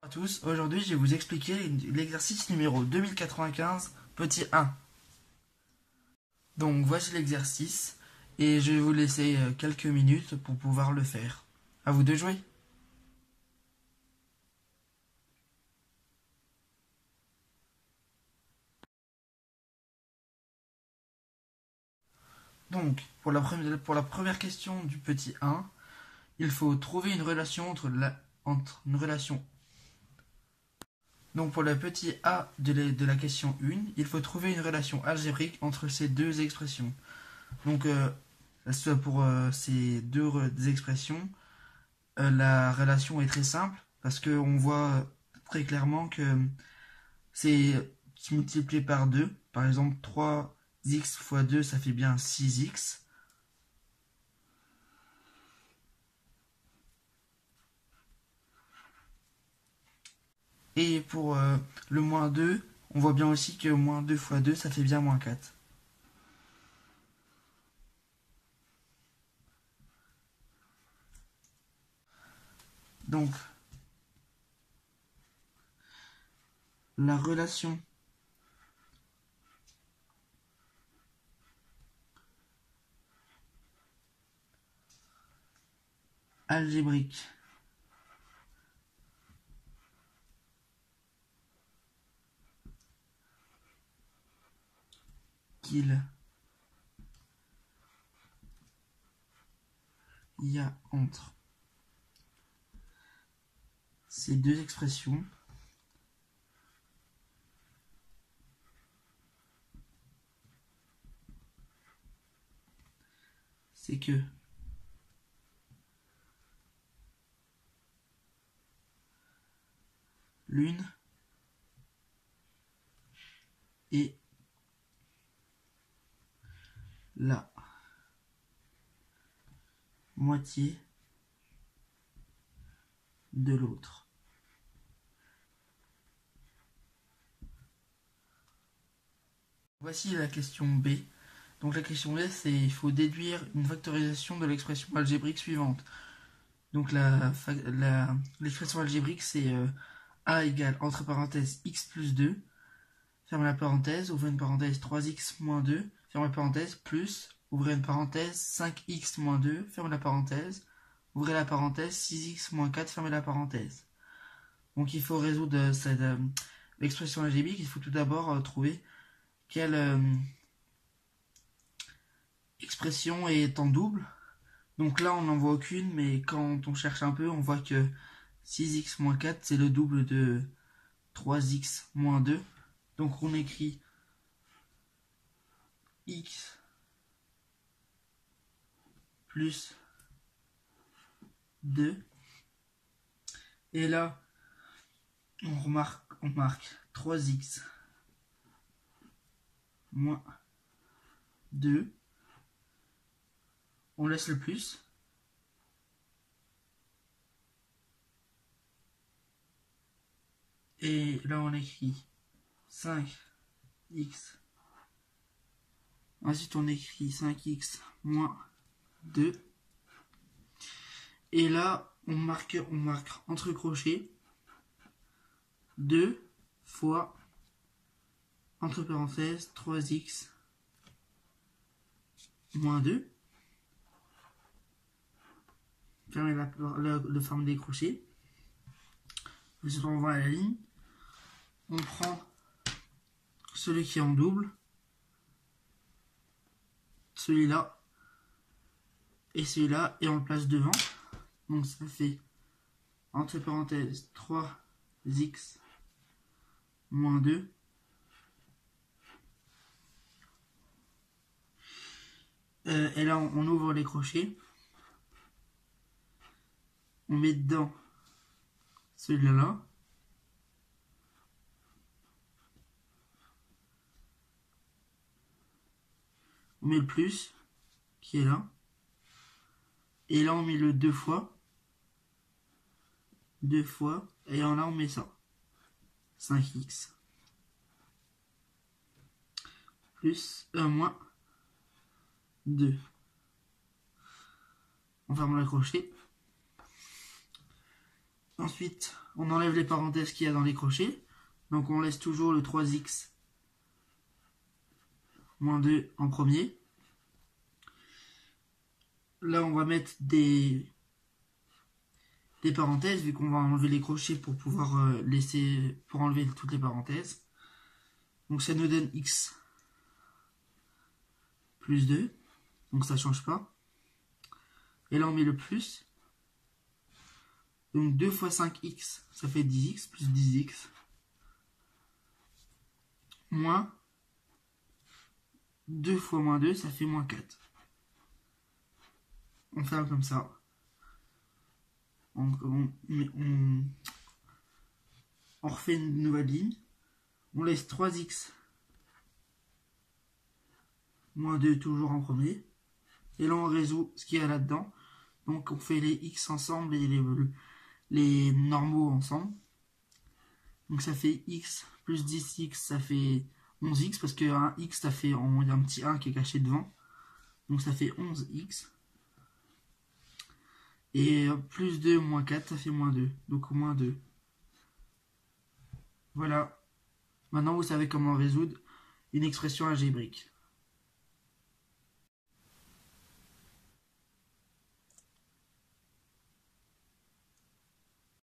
À tous, aujourd'hui je vais vous expliquer l'exercice numéro 2095, petit 1. Donc voici l'exercice et je vais vous laisser quelques minutes pour pouvoir le faire. À vous de jouer. Donc pour la première question du petit 1, il faut trouver une relation entre une relation. Donc pour le petit A de la question 1, il faut trouver une relation algébrique entre ces deux expressions. Donc pour ces deux expressions, la relation est très simple parce qu'on voit très clairement que c'est multiplié par 2. Par exemple, 3x fois 2, ça fait bien 6x. Et pour le moins 2, on voit bien aussi que moins 2 fois 2, ça fait bien moins 4. Donc, la relation algébrique qu'il y a entre ces deux expressions c'est que l'une est la moitié de l'autre. Voici la question B. Donc la question B, c'est il faut déduire une factorisation de l'expression algébrique suivante. Donc l'expression algébrique, c'est A égale, entre parenthèses, x plus 2, ferme la parenthèse, ouvrez une parenthèse, 3x moins 2, ferme la parenthèse, plus, ouvrez une parenthèse, 5x moins 2, ferme la parenthèse, ouvrez la parenthèse, 6x moins 4, fermez la parenthèse. Donc il faut résoudre cette l'expression algébrique. Il faut tout d'abord trouver quelle expression est en double. Donc là on n'en voit aucune, mais quand on cherche un peu, on voit que 6x moins 4 c'est le double de 3x moins 2. Donc on écrit x plus 2. Et là on marque 3x moins 2. On laisse le plus. Et là on écrit 5x. Ensuite on écrit 5x moins 2. Et là on marque entre crochets 2 fois entre parenthèses 3x moins 2. Fermez le forme des crochets. Ensuite on va à la ligne. On prend celui qui est en double, celui-là et celui-là, et on le place devant. Donc ça fait entre parenthèses 3x moins 2. Et là on ouvre les crochets. On met dedans celui-là. On met le plus qui est là. Et là on met le 2 fois. 2 fois. Et là on met ça. 5x. Plus moins 2. On ferme le crochet. Ensuite, on enlève les parenthèses qu'il y a dans les crochets. Donc on laisse toujours le 3x moins 2 en premier. Là on va mettre des parenthèses vu qu'on va enlever les crochets pour pouvoir pour enlever toutes les parenthèses. Donc ça nous donne x plus 2. Donc ça change pas. Et là on met le plus. Donc 2 fois 5x, ça fait 10x, plus 10x. Moins 2 fois moins 2, ça fait moins 4. On fait comme ça. On refait une nouvelle ligne. On laisse 3x moins 2 toujours en premier. Et là on résout ce qu'il y a là-dedans. Donc on fait les x ensemble et les normaux ensemble. Donc ça fait x plus 10x, ça fait 11x, parce qu'un x, ça fait, il y a un petit 1 qui est caché devant. Donc ça fait 11x. Et plus 2 moins 4, ça fait moins 2. Donc moins 2. Voilà. Maintenant vous savez comment résoudre une expression algébrique.